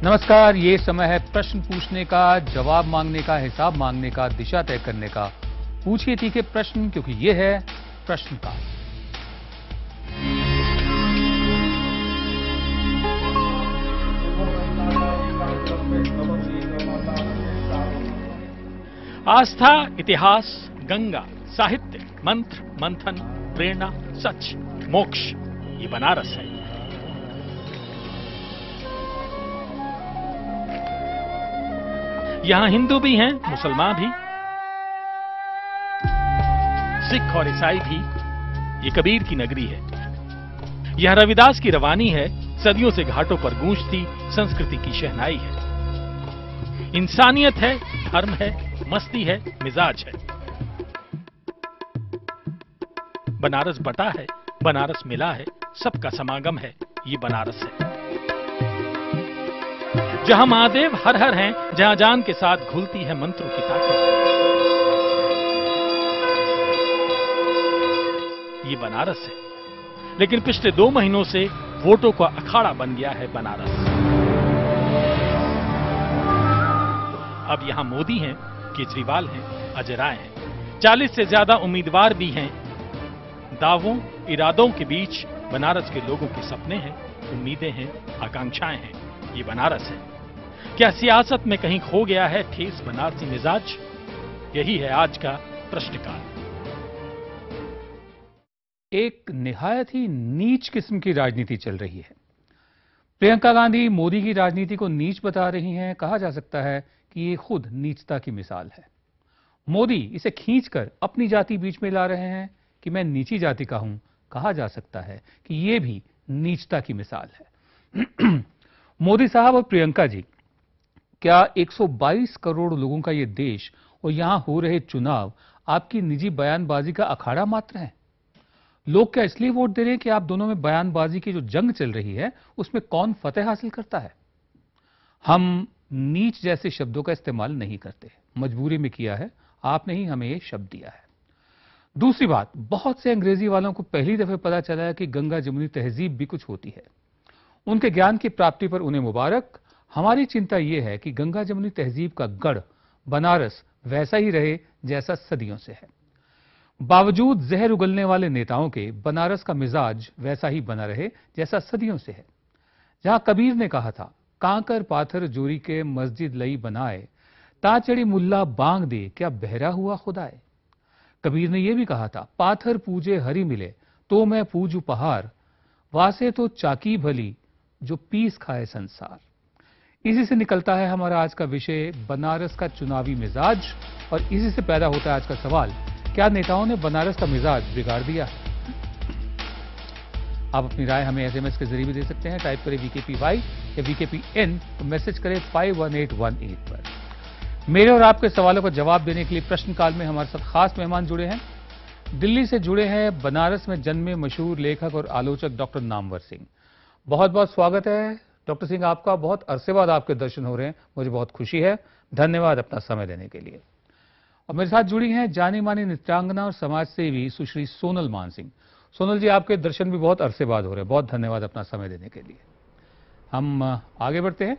नमस्कार, ये समय है प्रश्न पूछने का, जवाब मांगने का, हिसाब मांगने का, दिशा तय करने का। पूछिए तीखे प्रश्न, क्योंकि ये है प्रश्न काल। आस्था, इतिहास, गंगा, साहित्य, मंत्र, मंथन, प्रेरणा, सच, मोक्ष, ये बनारस है। यहां हिंदू भी हैं, मुसलमान भी, सिख और ईसाई भी। ये कबीर की नगरी है। यह रविदास की रवानी है। सदियों से घाटों पर गूंजती संस्कृति की शहनाई है। इंसानियत है, धर्म है, मस्ती है, मिजाज है। बनारस बटा है, बनारस मिला है, सबका समागम है, ये बनारस है। जहां महादेव हर हर हैं, जहां जान के साथ घुलती है मंत्रों की ताकत। ये बनारस है। लेकिन पिछले 2 महीनों से वोटों का अखाड़ा बन गया है बनारस। अब यहां मोदी हैं, केजरीवाल हैं, अजय राय हैं। 40 से ज्यादा उम्मीदवार भी हैं। दावों, इरादों के बीच बनारस के लोगों के सपने हैं, उम्मीदें हैं, आकांक्षाएं हैं। ये बनारस है। क्या सियासत में कहीं खो गया है ठेस बनारसी मिजाज? यही है आज का प्रश्नकाल। एक निहायत ही नीच किस्म की राजनीति चल रही है। प्रियंका गांधी मोदी की राजनीति को नीच बता रही हैं। कहा जा सकता है कि ये खुद नीचता की मिसाल है। मोदी इसे खींचकर अपनी जाति बीच में ला रहे हैं कि मैं नीची जाति का हूं। कहा जा सकता है कि यह भी नीचता की मिसाल है। मोदी साहब और प्रियंका जी, क्या 122 करोड़ लोगों का यह देश और यहां हो रहे चुनाव आपकी निजी बयानबाजी का अखाड़ा मात्र है? लोग क्या इसलिए वोट दे रहे हैं कि आप दोनों में बयानबाजी की जो जंग चल रही है उसमें कौन फतेह हासिल करता है? हम नीच जैसे शब्दों का इस्तेमाल नहीं करते, मजबूरी में किया है। आपने ही हमें ये शब्द दिया है। दूसरी बात, बहुत से अंग्रेजी वालों को पहली दफे पता चला है कि गंगा जमुनी तहजीब भी कुछ होती है। उनके ज्ञान की प्राप्ति पर उन्हें मुबारक। हमारी चिंता यह है कि गंगा जमुनी तहजीब का गढ़ बनारस वैसा ही रहे जैसा सदियों से है। बावजूद जहर उगलने वाले नेताओं के बनारस का मिजाज वैसा ही बना रहे जैसा सदियों से है। जहां कबीर ने कहा था, कांकर पाथर जोरी के मस्जिद लई बनाए, ताचड़ी मुल्ला बांग दे क्या बहरा हुआ खुदाए। कबीर ने यह भी कहा था, पाथर पूजे हरि मिले तो मैं पूजू पहाड़, वासे तो चाकी भली जो पीस खाए संसार। इसी से निकलता है हमारा आज का विषय, बनारस का चुनावी मिजाज। और इसी से पैदा होता है आज का सवाल, क्या नेताओं ने बनारस का मिजाज बिगाड़ दिया है? आप अपनी राय हमें एसएमएस के जरिए भी दे सकते हैं। टाइप करें VKPY या VKPN, तो मैसेज करें 51818 पर। मेरे और आपके सवालों का जवाब देने के लिए प्रश्नकाल में हमारे साथ खास मेहमान जुड़े हैं। दिल्ली से जुड़े हैं बनारस में जन्मे मशहूर लेखक और आलोचक डॉक्टर नामवर सिंह। बहुत बहुत स्वागत है डॉक्टर सिंह आपका। बहुत अरसे बाद आपके दर्शन हो रहे हैं, मुझे बहुत खुशी है। धन्यवाद अपना समय देने के लिए। और मेरे साथ जुड़ी हैं जानी मानी नृत्यांगना और समाज सेवी सुश्री सोनल मान सिंह। सोनल जी, आपके दर्शन भी बहुत अरसे बाद हो रहे हैं। बहुत धन्यवाद अपना समय देने के लिए। हम आगे बढ़ते हैं,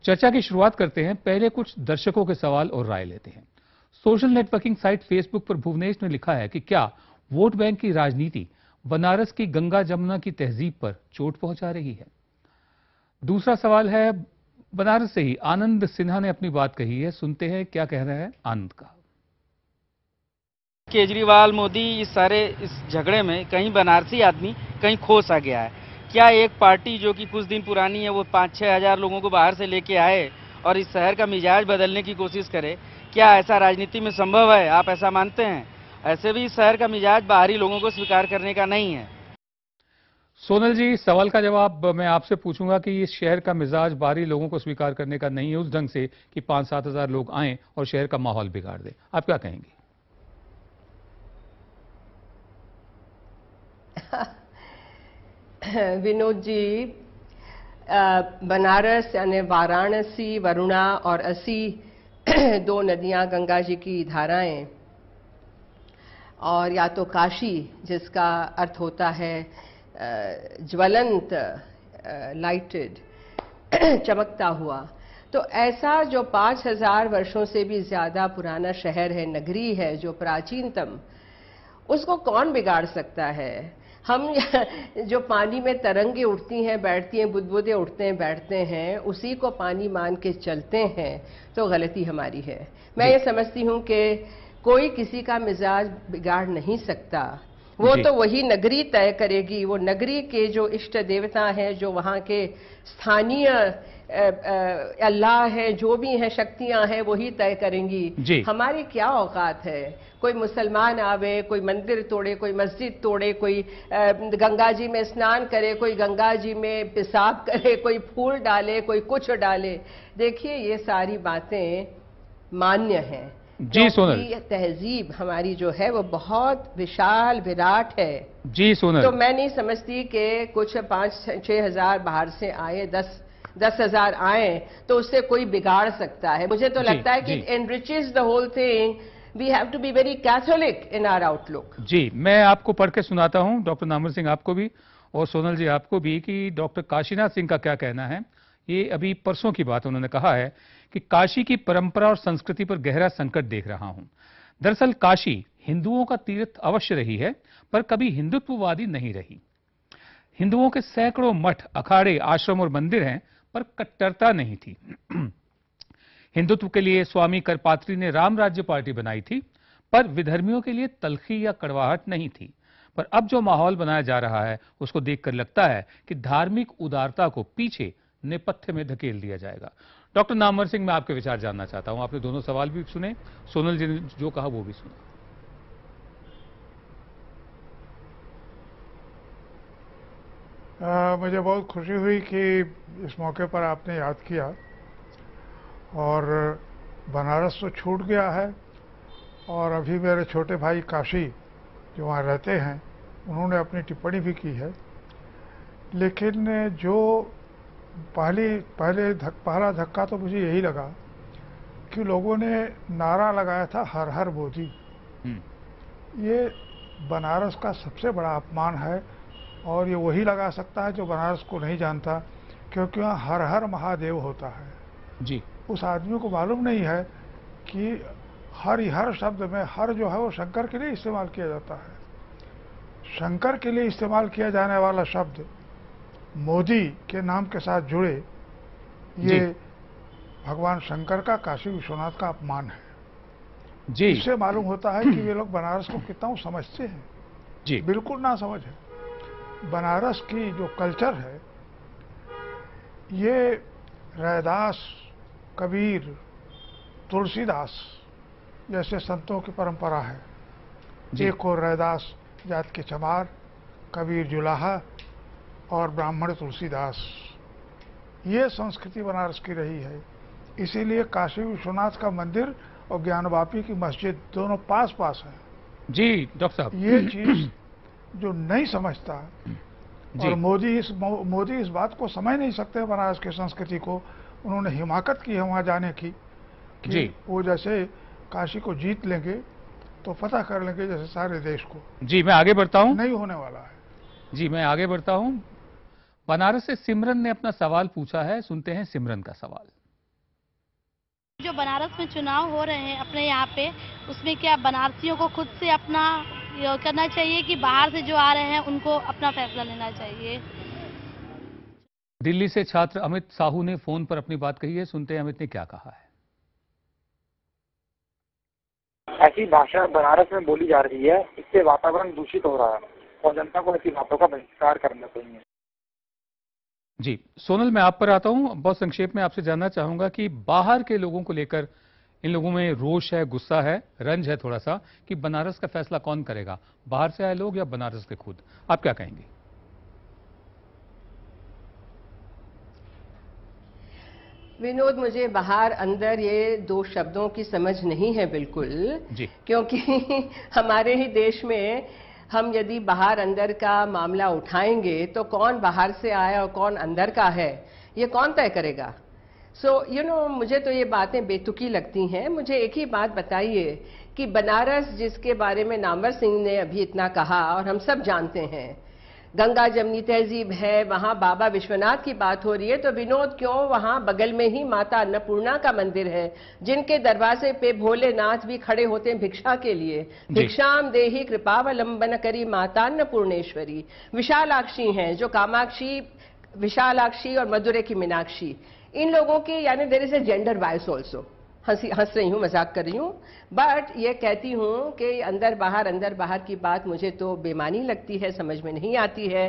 चर्चा की शुरुआत करते हैं। पहले कुछ दर्शकों के सवाल और राय लेते हैं। सोशल नेटवर्किंग साइट फेसबुक पर भुवनेश ने लिखा है कि क्या वोट बैंक की राजनीति बनारस की गंगा जमुना की तहजीब पर चोट पहुंचा रही है? दूसरा सवाल है बनारस से ही आनंद सिन्हा ने अपनी बात कही है। सुनते हैं क्या कह रहा है आनंद का। केजरीवाल मोदी इस झगड़े में कहीं बनारसी आदमी कहीं खो सा गया है। क्या एक पार्टी जो कि कुछ दिन पुरानी है वो 5-6 हजार लोगों को बाहर से लेके आए और इस शहर का मिजाज बदलने की कोशिश करे? क्या ऐसा राजनीति में संभव है? आप ऐसा मानते हैं? ऐसे भी इस शहर का मिजाज बाहरी लोगों को स्वीकार करने का नहीं है। सोनल जी, सवाल का जवाब मैं आपसे पूछूंगा कि इस शहर का मिजाज बाहरी लोगों को स्वीकार करने का नहीं है उस ढंग से कि 5-7 हजार लोग आए और शहर का माहौल बिगाड़ दे। आप क्या कहेंगे? विनोद जी, बनारस यानी वाराणसी, वरुणा और असी 2 नदियां गंगा जी की धाराएं, और या तो काशी जिसका अर्थ होता है ज्वलंत, लाइटेड, चमकता हुआ। तो ऐसा जो 5000 वर्षों से भी ज्यादा पुराना शहर है, नगरी है, जो प्राचीनतम, उसको कौन बिगाड़ सकता है? हम जो पानी में तरंगे उठती हैं बैठती हैं, बुदबुदे उठते हैं बैठते हैं, उसी को पानी मान के चलते हैं, तो गलती हमारी है। मैं ये समझती हूँ कि कोई किसी का मिजाज बिगाड़ नहीं सकता, वो तो वही नगरी तय करेगी। वो नगरी के जो इष्ट देवता हैं, जो वहाँ के स्थानीय अल्लाह है, जो भी हैं शक्तियां हैं, वही तय करेंगी। हमारी क्या औकात है? कोई मुसलमान आवे, कोई मंदिर तोड़े, कोई मस्जिद तोड़े, कोई गंगा जी में स्नान करे, कोई गंगा जी में पेशाब करे, कोई फूल डाले, कोई कुछ डाले। देखिए ये सारी बातें मान्य हैं। जी सोनल, तहजीब हमारी जो है वो बहुत विशाल विराट है। जी सोनल, तो मैं नहीं समझती कि कुछ 5-6 हजार बाहर से आए, 10,000 आए तो उससे कोई बिगाड़ सकता है। मुझे तो लगता है कि it enriches the whole thing. We have to be very catholic in our outlook. जी, मैं आपको पढ़ के सुनाता हूं, डॉक्टर नामवर सिंह आपको भी और सोनल जी आपको भी, कि डॉक्टर काशीनाथ सिंह का क्या कहना है। ये अभी परसों की बात, उन्होंने कहा है कि काशी की परंपरा और संस्कृति पर गहरा संकट देख रहा हूं। दरअसल काशी हिंदुओं का तीर्थ अवश्य रही है, पर कभी हिंदुत्ववादी नहीं रही। हिंदुओं के सैकड़ों मठ, अखाड़े, आश्रम और मंदिर हैं, पर कट्टरता नहीं थी। हिंदुत्व के लिए स्वामी करपात्री ने राम राज्य पार्टी बनाई थी, पर विधर्मियों के लिए तलखी या कड़वाहट नहीं थी। पर अब जो माहौल बनाया जा रहा है, उसको देखकर लगता है कि धार्मिक उदारता को पीछे नेपथ्य में धकेल दिया जाएगा। डॉक्टर नामवर सिंह, मैं आपके विचार जानना चाहता हूं। आपने दोनों सवाल भी सुने, सोनल जी ने जो कहा वो भी सुना। मुझे बहुत खुशी हुई कि इस मौके पर आपने याद किया। और बनारस तो छूट गया है, और अभी मेरे छोटे भाई काशी जो वहाँ रहते हैं, उन्होंने अपनी टिप्पणी भी की है। लेकिन जो पहला धक्का तो मुझे यही लगा कि लोगों ने नारा लगाया था हर हर मोदी। ये बनारस का सबसे बड़ा अपमान है, और ये वही लगा सकता है जो बनारस को नहीं जानता, क्योंकि वहाँ हर हर महादेव होता है। जी, उस आदमी को मालूम नहीं है कि हर शब्द में हर जो है वो शंकर के लिए इस्तेमाल किया जाता है। शंकर के लिए इस्तेमाल किया जाने वाला शब्द मोदी के नाम के साथ जुड़े, ये भगवान शंकर का, काशी विश्वनाथ का अपमान है। जी, इससे मालूम होता है कि वे लोग बनारस को कितना समझते हैं। जी, बिल्कुल ना समझ है। बनारस की जो कल्चर है, ये रैदास, कबीर, तुलसीदास जैसे संतों की परंपरा है। एक और रैदास जात के चमार, कबीर जुलाहा और ब्राह्मण तुलसीदास, ये संस्कृति बनारस की रही है। इसीलिए काशी विश्वनाथ का मंदिर और ज्ञानवापी की मस्जिद दोनों पास पास हैं। जी डॉक्टर साहब, ये चीज जो नहीं समझता, और मोदी इस बात को समझ नहीं सकते बनारस की संस्कृति को। उन्होंने हिमाकत की है वहाँ जाने की कि वो जैसे काशी को जीत लेंगे तो पता कर लेंगे जैसे सारे देश को। जी, मैं आगे बढ़ता हूँ। नहीं होने वाला है। जी, मैं आगे बढ़ता हूँ। बनारस से सिमरन ने अपना सवाल पूछा है, सुनते हैं सिमरन का सवाल। जो बनारस में चुनाव हो रहे हैं अपने यहाँ पे, उसमें क्या बनारसियों को खुद से अपना करना चाहिए कि बाहर से जो आ रहे हैं उनको अपना फैसला लेना चाहिए? दिल्ली से छात्र अमित साहू ने फोन पर अपनी बात कही है, सुनते हैं अमित ने क्या कहा है। ऐसी भाषा बनारस में बोली जा रही है, इससे वातावरण दूषित हो रहा है और जनता को ऐसी बातों का बहिष्कार करना चाहिए। जी सोनल, मैं आप पर आता हूं। बहुत संक्षेप में आपसे जानना चाहूंगा कि बाहर के लोगों को लेकर इन लोगों में रोष है, गुस्सा है, रंज है थोड़ा सा, कि बनारस का फैसला कौन करेगा, बाहर से आए लोग या बनारस के खुद? आप क्या कहेंगे? विनोद, मुझे बाहर अंदर ये दो शब्दों की समझ नहीं है बिल्कुल जी। क्योंकि हमारे ही देश में हम यदि बाहर अंदर का मामला उठाएंगे तो कौन बाहर से आया और कौन अंदर का है, ये कौन तय करेगा? मुझे तो ये बातें बेतुकी लगती हैं। मुझे एक ही बात बताइए कि बनारस, जिसके बारे में नामवर सिंह ने अभी इतना कहा और हम सब जानते हैं, गंगा जमनी तहजीब है, वहां बाबा विश्वनाथ की बात हो रही है, तो विनोद क्यों, वहां बगल में ही माता अन्नपूर्णा का मंदिर है, जिनके दरवाजे पे भोलेनाथ भी खड़े होते हैं भिक्षा के लिए। भिक्षाम देहि कृपावलंबन करी माता अन्नपूर्णेश्वरी। विशालाक्षी हैं जो कामाक्षी, विशालाक्षी और मदुरै की मीनाक्षी, इन लोगों की, यानी there is a gender bias also. हंस रही हूं, मजाक कर रही हूं, बट ये कहती हूं कि अंदर बाहर की बात मुझे तो बेमानी लगती है, समझ में नहीं आती है।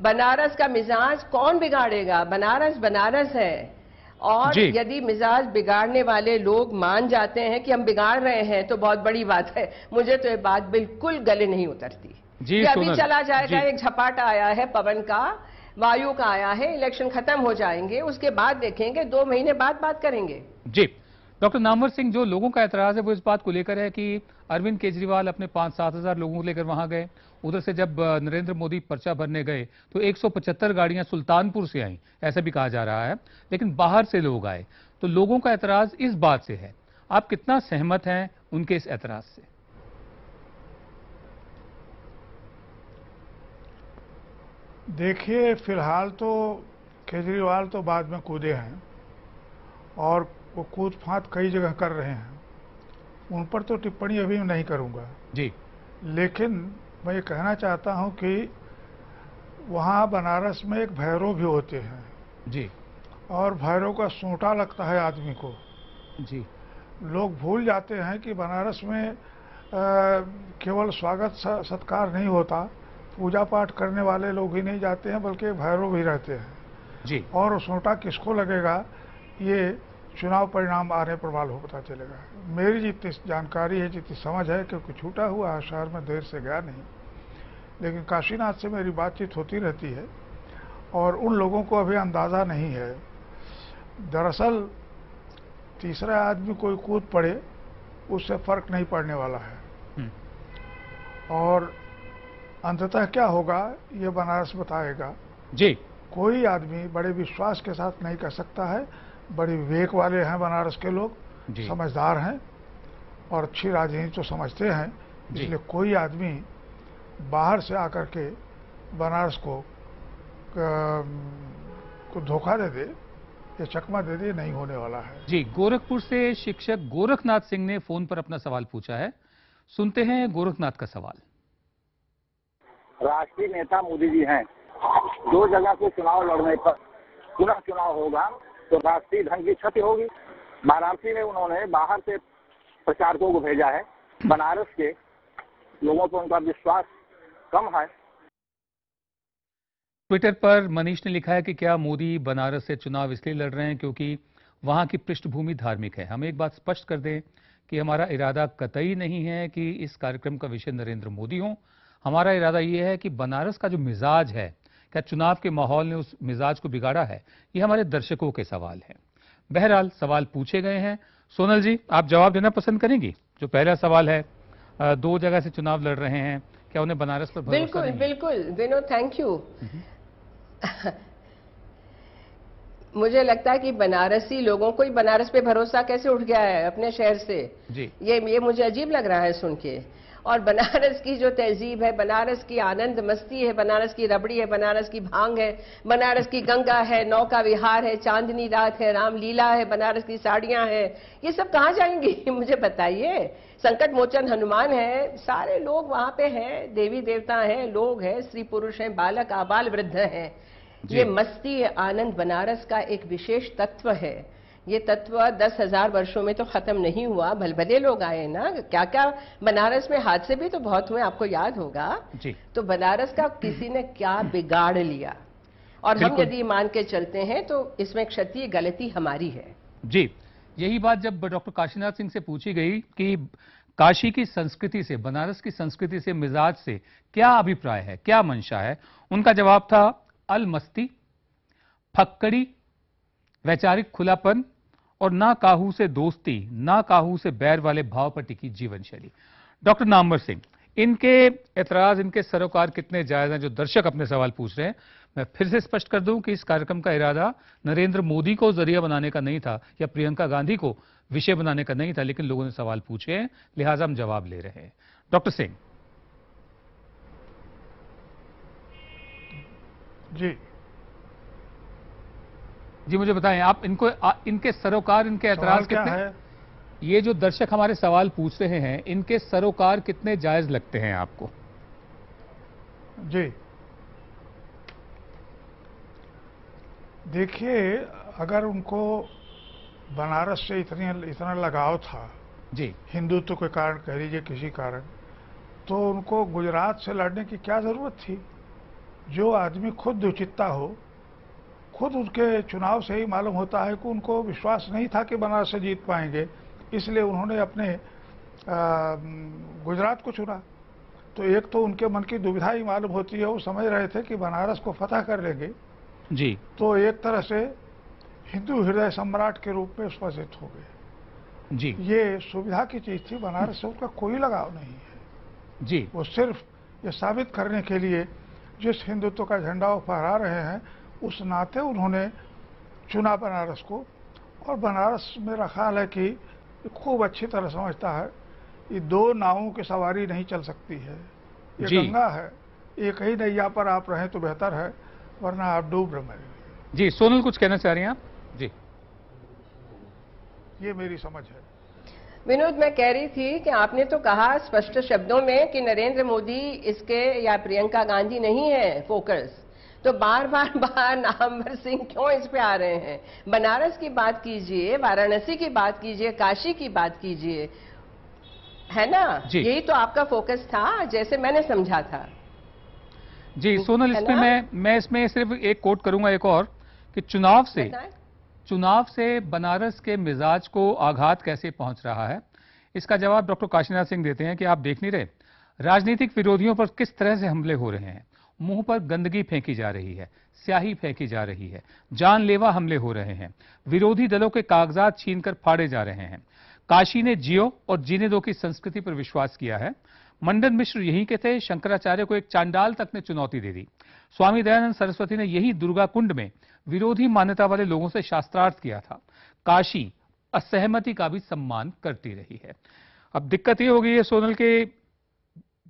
बनारस का मिजाज कौन बिगाड़ेगा? बनारस है, और यदि मिजाज बिगाड़ने वाले लोग मान जाते हैं कि हम बिगाड़ रहे हैं तो बहुत बड़ी बात है। मुझे तो ये बात बिल्कुल गले नहीं उतरती। जी, अभी चला जाएगा, एक झपाटा आया है पवन का, वायु का आया है, इलेक्शन खत्म हो जाएंगे, उसके बाद देखेंगे, 2 महीने बाद बात करेंगे। जी डॉक्टर नामवर सिंह, जो लोगों का एतराज है वो इस बात को लेकर है कि अरविंद केजरीवाल अपने 5-7 हजार लोगों को लेकर वहां गए, उधर से जब नरेंद्र मोदी पर्चा भरने गए तो 175 गाड़ियां सुल्तानपुर से आईं, ऐसा भी कहा जा रहा है, लेकिन बाहर से लोग आए, तो लोगों का एतराज इस बात से है। आप कितना सहमत हैं उनके इस एतराज से? देखिए, फिलहाल तो केजरीवाल तो बाद में कूदे हैं और वो कूद फांद कई जगह कर रहे हैं, उन पर तो टिप्पणी अभी नहीं करूंगा जी। लेकिन मैं ये कहना चाहता हूं कि वहाँ बनारस में एक भैरव भी होते हैं जी, और भैरव का सोंटा लगता है आदमी को जी। लोग भूल जाते हैं कि बनारस में केवल स्वागत सत्कार नहीं होता, पूजा पाठ करने वाले लोग ही नहीं जाते हैं बल्कि भैरव भी रहते हैं जी। और सोंटा किसको लगेगा ये चुनाव परिणाम आने पर मालूम पता चलेगा। मेरी जितनी जानकारी है, जितनी समझ है, क्योंकि छूटा हुआ है, शहर में देर से गया नहीं, लेकिन काशीनाथ से मेरी बातचीत होती रहती है और उन लोगों को अभी अंदाज़ा नहीं है। दरअसल तीसरा आदमी कोई कूद पड़े उससे फर्क नहीं पड़ने वाला है और अंततः क्या होगा ये बनारस बताएगा जी। कोई आदमी बड़े विश्वास के साथ नहीं कह सकता है। बड़े विवेक वाले हैं बनारस के लोग, समझदार हैं और अच्छी राजनीति तो समझते हैं, इसलिए कोई आदमी बाहर से आकर के बनारस को धोखा दे दे, ये चकमा दे दे, नहीं होने वाला है। जी, गोरखपुर से शिक्षक गोरखनाथ सिंह ने फोन पर अपना सवाल पूछा है, सुनते हैं गोरखनाथ का सवाल। राष्ट्रीय नेता मोदी जी हैं, 2 जगह से चुनाव लड़ने पर पुनः चुनाव होगा तो राष्ट्रीय धन की क्षति होगी। वाराणसी में उन्होंने बाहर से प्रचारकों को भेजा है, बनारस के लोगों पर उनका विश्वास कम है। ट्विटर पर मनीष ने लिखा है कि क्या मोदी बनारस से चुनाव इसलिए लड़ रहे हैं क्योंकि वहां की पृष्ठभूमि धार्मिक है। हम एक बात स्पष्ट कर दें कि हमारा इरादा कतई नहीं है कि इस कार्यक्रम का विषय नरेंद्र मोदी हो। हमारा इरादा यह है कि बनारस का जो मिजाज है, क्या चुनाव के माहौल ने उस मिजाज को बिगाड़ा है, ये हमारे दर्शकों के सवाल है। बहरहाल सवाल पूछे गए हैं। सोनल जी, आप जवाब देना पसंद करेंगी? जो पहला सवाल है, 2 जगह से चुनाव लड़ रहे हैं, क्या उन्हें बनारस पर भरोसा बिल्कुल नहीं? बिल्कुल विनोद, थैंक यू। मुझे लगता है कि बनारसी लोगों को ही बनारस पे भरोसा कैसे उठ गया है अपने शहर से जी। ये मुझे अजीब लग रहा है सुन के। और बनारस की जो तहजीब है, बनारस की आनंद मस्ती है, बनारस की रबड़ी है, बनारस की भांग है, बनारस की गंगा है, नौका विहार है, चांदनी रात है, रामलीला है, बनारस की साड़ियां हैं, ये सब कहाँ जाएंगी मुझे बताइए। संकट मोचन हनुमान है, सारे लोग वहां पे हैं, देवी देवता हैं, लोग हैं, स्त्री पुरुष हैं, बालक आबाल वृद्ध हैं। ये मस्ती आनंद बनारस का एक विशेष तत्व है। ये तत्व 10,000 वर्षों में तो खत्म नहीं हुआ, भलभले लोग आए ना, क्या क्या बनारस में हादसे भी तो बहुत हुए, आपको याद होगा जी। तो बनारस का किसी ने क्या बिगाड़ लिया, और हम यदि मान के चलते हैं तो इसमें क्षति गलती हमारी है। जी, यही बात जब डॉक्टर काशीनाथ सिंह से पूछी गई कि काशी की संस्कृति से, बनारस की संस्कृति से, मिजाज से क्या अभिप्राय है, क्या मंशा है, उनका जवाब था अलमस्ती, फक्कड़ी, वैचारिक खुलापन और ना काहू से दोस्ती, ना काहू से बैर वाले भाव पर टिकी जीवन शैली। डॉक्टर नामवर सिंह, इनके एतराज, इनके सरोकार कितने जायज हैं? जो दर्शक अपने सवाल पूछ रहे हैं, मैं फिर से स्पष्ट कर दूं कि इस कार्यक्रम का इरादा नरेंद्र मोदी को जरिया बनाने का नहीं था या प्रियंका गांधी को विषय बनाने का नहीं था, लेकिन लोगों ने सवाल पूछे हैं, लिहाजा हम जवाब ले रहे हैं। डॉक्टर सिंह। जी जी, मुझे बताएं आप इनके सरोकार, इनके सवाल एतराज क्या कितने, है? ये जो दर्शक हमारे सवाल पूछ रहे हैं, इनके सरोकार कितने जायज लगते हैं आपको? जी देखिए, अगर उनको बनारस से इतना लगाव था, जी हिंदुत्व के कारण कह लीजिए, किसी कारण, तो उनको गुजरात से लड़ने की क्या जरूरत थी? जो आदमी खुद दुचित्ता हो, खुद उनके चुनाव से ही मालूम होता है कि उनको विश्वास नहीं था कि बनारस से जीत पाएंगे, इसलिए उन्होंने अपने गुजरात को चुना। तो एक तो उनके मन की दुविधा ही मालूम होती है, वो समझ रहे थे कि बनारस को फतह कर लेंगे, जी तो एक तरह से हिंदू हृदय सम्राट के रूप में उपस्थित हो गए। जी ये सुविधा की चीज थी, बनारस से उनका कोई लगाव नहीं है। जी वो सिर्फ ये साबित करने के लिए जिस हिंदुत्व का झंडा वो फहरा रहे हैं, उस नाते उन्होंने चुना बनारस को। और बनारस मेरा ख्याल है कि खूब अच्छी तरह समझता है, ये दो नावों की सवारी नहीं चल सकती है। ये जी। गंगा है, एक ही नैया पर आप रहें तो बेहतर है, वरना आप डूब मरेंगे। जी, सोनल कुछ कहना चाह रही हैं आप? जी, ये मेरी समझ है। विनोद, मैं कह रही थी कि आपने तो कहा स्पष्ट शब्दों में कि नरेंद्र मोदी इसके या प्रियंका गांधी नहीं है फोकस, तो बार बार नामवर सिंह क्यों इस पे आ रहे हैं? बनारस की बात कीजिए, वाराणसी की बात कीजिए, काशी की बात कीजिए, है ना? जी। यही तो आपका फोकस था, जैसे मैंने समझा था। जी सोनल, है इसमें ना? मैं इसमें सिर्फ एक कोट करूंगा एक और, कि चुनाव बताएं। से बनारस के मिजाज को आघात कैसे पहुंच रहा है, इसका जवाब डॉक्टर काशीनाथ सिंह देते हैं कि आप देख नहीं रहे, राजनीतिक विरोधियों पर किस तरह से हमले हो रहे हैं, मुंह पर गंदगी फेंकी जा रही है, स्याही फेंकी जा रही है, जानलेवा हमले हो रहे हैं, विरोधी दलों के कागजात छीनकर फाड़े जा रहे हैं। काशी ने जियो और जीने दो की संस्कृति पर विश्वास किया है। मंडन मिश्र यहीं के थे, शंकराचार्य को एक चांडाल तक ने चुनौती दे दी। स्वामी दयानंद सरस्वती ने यही दुर्गा कुंड में विरोधी मान्यता वाले लोगों से शास्त्रार्थ किया था। काशी असहमति का भी सम्मान करती रही है। अब दिक्कत ये हो गई है सोनल के,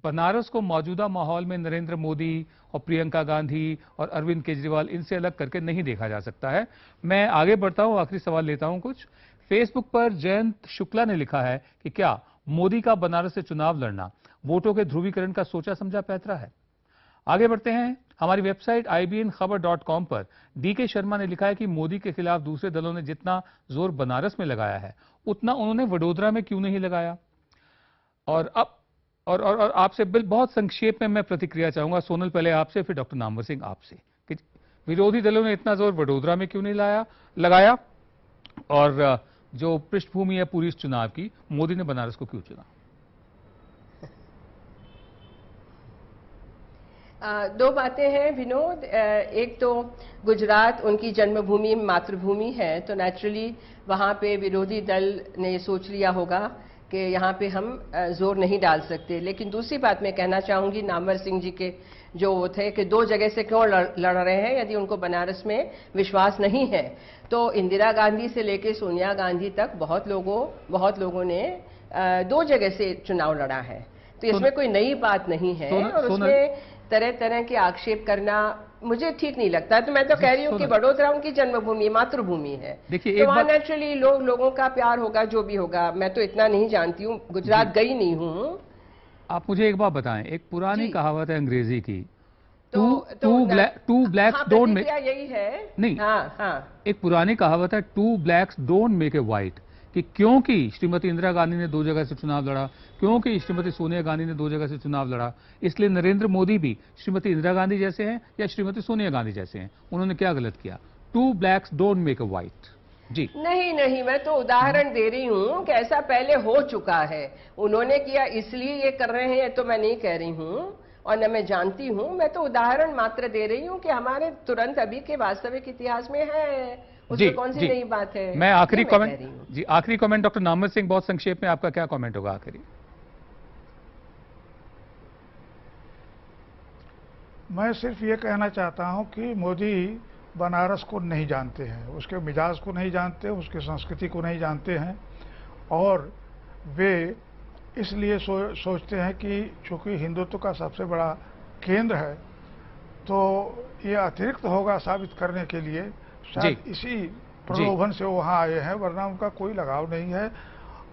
बनारस को मौजूदा माहौल में नरेंद्र मोदी और प्रियंका गांधी और अरविंद केजरीवाल इनसे अलग करके नहीं देखा जा सकता है। मैं आगे बढ़ता हूं, आखिरी सवाल लेता हूं कुछ। फेसबुक पर जयंत शुक्ला ने लिखा है कि क्या मोदी का बनारस से चुनाव लड़ना वोटों के ध्रुवीकरण का सोचा समझा पैंतरा है? आगे बढ़ते हैं। हमारी वेबसाइट ibnखबर.com पर डीके शर्मा ने लिखा है कि मोदी के खिलाफ दूसरे दलों ने जितना जोर बनारस में लगाया है, उतना उन्होंने वडोदरा में क्यों नहीं लगाया? और अब और आपसे बहुत संक्षेप में मैं प्रतिक्रिया चाहूंगा, सोनल पहले आपसे, फिर डॉक्टर नामवर सिंह आपसे, कि विरोधी दलों ने इतना जोर वडोदरा में क्यों नहीं लगाया, और जो पृष्ठभूमि है पूरी इस चुनाव की, मोदी ने बनारस को क्यों चुना? दो बातें हैं विनोद। एक तो गुजरात उनकी जन्मभूमि, मातृभूमि है, तो नेचुरली वहां पे विरोधी दल ने सोच लिया होगा कि यहाँ पे हम जोर नहीं डाल सकते। लेकिन दूसरी बात मैं कहना चाहूंगी, नामवर सिंह जी के जो वो थे कि दो जगह से क्यों लड़ रहे हैं, यदि उनको बनारस में विश्वास नहीं है, तो इंदिरा गांधी से लेकर सोनिया गांधी तक बहुत लोगों ने दो जगह से चुनाव लड़ा है, तो इसमें कोई नई बात नहीं है। और उसमें तरह तरह के आक्षेप करना मुझे ठीक नहीं लगता। तो मैं तो कह रही हूँ कि वडोदरा उनकी जन्मभूमि, मातृभूमि है, देखिए, तो वहां नेचुरली लोगों का प्यार होगा, जो भी होगा। मैं तो इतना नहीं जानती हूँ, गुजरात गई नहीं हूँ। आप मुझे एक बात बताएं, एक पुरानी कहावत है अंग्रेजी की, टू ब्लैक्स डोंट मेक, यही है नहीं, हाँ, एक पुरानी कहावत है, two blacks don't make a white, कि क्योंकि श्रीमती इंदिरा गांधी ने दो जगह से चुनाव लड़ा, क्योंकि श्रीमती सोनिया गांधी ने दो जगह से चुनाव लड़ा, इसलिए नरेंद्र मोदी भी श्रीमती इंदिरा गांधी जैसे हैं या श्रीमती सोनिया गांधी जैसे हैं। उन्होंने क्या गलत किया? Two blacks don't make a white. जी नहीं, मैं तो उदाहरण दे रही हूँ कि ऐसा पहले हो चुका है, उन्होंने किया इसलिए ये कर रहे हैं, तो मैं नहीं कह रही हूँ और न मैं जानती हूँ। मैं तो उदाहरण मात्र दे रही हूँ कि हमारे तुरंत अभी के वास्तविक इतिहास में है, उसमें कौन सी नई बात है। मैं आखिरी कमेंट डॉक्टर नामवर सिंह, बहुत संक्षेप में आपका क्या कमेंट होगा आखिरी? मैं सिर्फ ये कहना चाहता हूं कि मोदी बनारस को नहीं जानते हैं, उसके मिजाज को नहीं जानते, उसकी संस्कृति को नहीं जानते हैं, और वे इसलिए सोचते हैं कि चूंकि हिंदुत्व का सबसे बड़ा केंद्र है, तो ये अतिरिक्त होगा साबित करने के लिए, शायद इसी प्रलोभन से वहाँ आए हैं, वरना उनका कोई लगाव नहीं है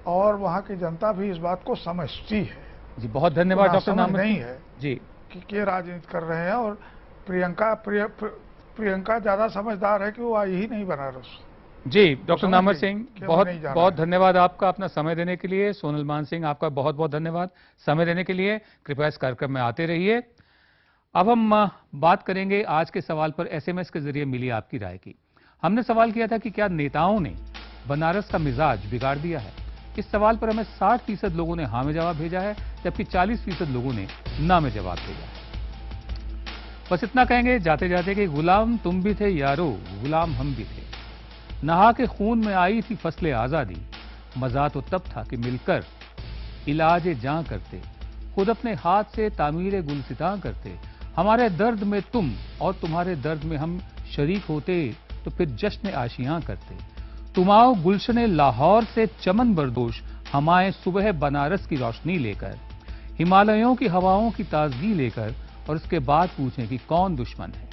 और वहाँ की जनता भी इस बात को समझती है। जी बहुत धन्यवाद डॉक्टर नामवर नहीं है जी कि राजनीति कर रहे हैं, और प्रियंका ज्यादा समझदार है कि वो आई ही नहीं बनारस। जी डॉक्टर नामवर सिंह, बहुत बहुत है। धन्यवाद आपका अपना समय देने के लिए। सोनल मान सिंह, आपका बहुत बहुत धन्यवाद समय देने के लिए। कृपया इस कार्यक्रम में आते रहिए। अब हम बात करेंगे आज के सवाल पर एसएमएस के जरिए मिली आपकी राय की। हमने सवाल किया था कि क्या नेताओं ने बनारस का मिजाज बिगाड़ दिया है। इस सवाल पर हमें 60% लोगों ने हाँ में जवाब भेजा है, जबकि 40% लोगों ने ना में जवाब भेजा है। बस इतना कहेंगे जाते जाते कि गुलाम तुम भी थे यारो, गुलाम हम भी थे। नहा के खून में आई थी फसले आजादी, मजा तो तब था कि मिलकर इलाज जां करते, खुद अपने हाथ से तामीर गुलसितां करते। हमारे दर्द में तुम और तुम्हारे दर्द में हम शरीक होते, तो फिर जश्न आशियां करते। तुम आओ गुलशने लाहौर से चमन बरदोश, हम आए सुबह बनारस की रोशनी लेकर, हिमालयों की हवाओं की ताजगी लेकर, और उसके बाद पूछें कि कौन दुश्मन है।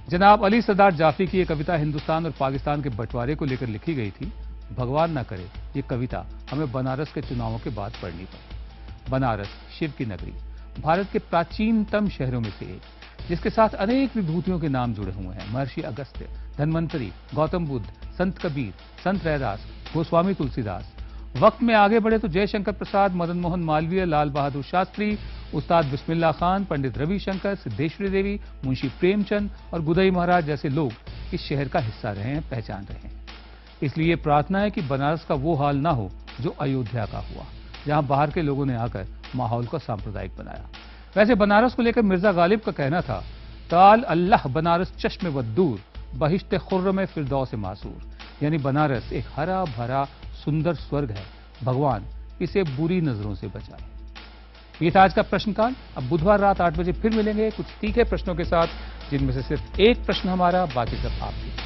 जनाब अली सरदार जाफरी की यह कविता हिंदुस्तान और पाकिस्तान के बंटवारे को लेकर लिखी गई थी। भगवान ना करे ये कविता हमें बनारस के चुनावों के बाद पढ़नी पड़े। बनारस शिव की नगरी, भारत के प्राचीनतम शहरों में से एक, जिसके साथ अनेक विभूतियों के नाम जुड़े हुए हैं। महर्षि अगस्त्य, धन्वंतरी, गौतम बुद्ध, संत कबीर, संत रैदास, गोस्वामी तुलसीदास। वक्त में आगे बढ़े तो जयशंकर प्रसाद, मदन मोहन मालवीय, लाल बहादुर शास्त्री, उस्ताद बिस्मिल्लाह खान, पंडित रविशंकर, सिद्धेश्वरी देवी, मुंशी प्रेमचंद और गुदई महाराज जैसे लोग इस शहर का हिस्सा रहे हैं, पहचान रहे हैं। इसलिए प्रार्थना है कि बनारस का वो हाल ना हो जो अयोध्या का हुआ, जहां बाहर के लोगों ने आकर माहौल को सांप्रदायिक बनाया। वैसे बनारस को लेकर मिर्जा गालिब का कहना था, ताल अल्लाह बनारस चश्मे वद्दूर, बहिश्ते खुर्रम फिरदौस मासूर, यानी बनारस एक हरा भरा सुंदर स्वर्ग है, भगवान इसे बुरी नजरों से बचाए। ये था आज का प्रश्नकाल। अब बुधवार रात 8 बजे फिर मिलेंगे कुछ तीखे प्रश्नों के साथ, जिनमें से सिर्फ एक प्रश्न हमारा, बाकी सब आपके।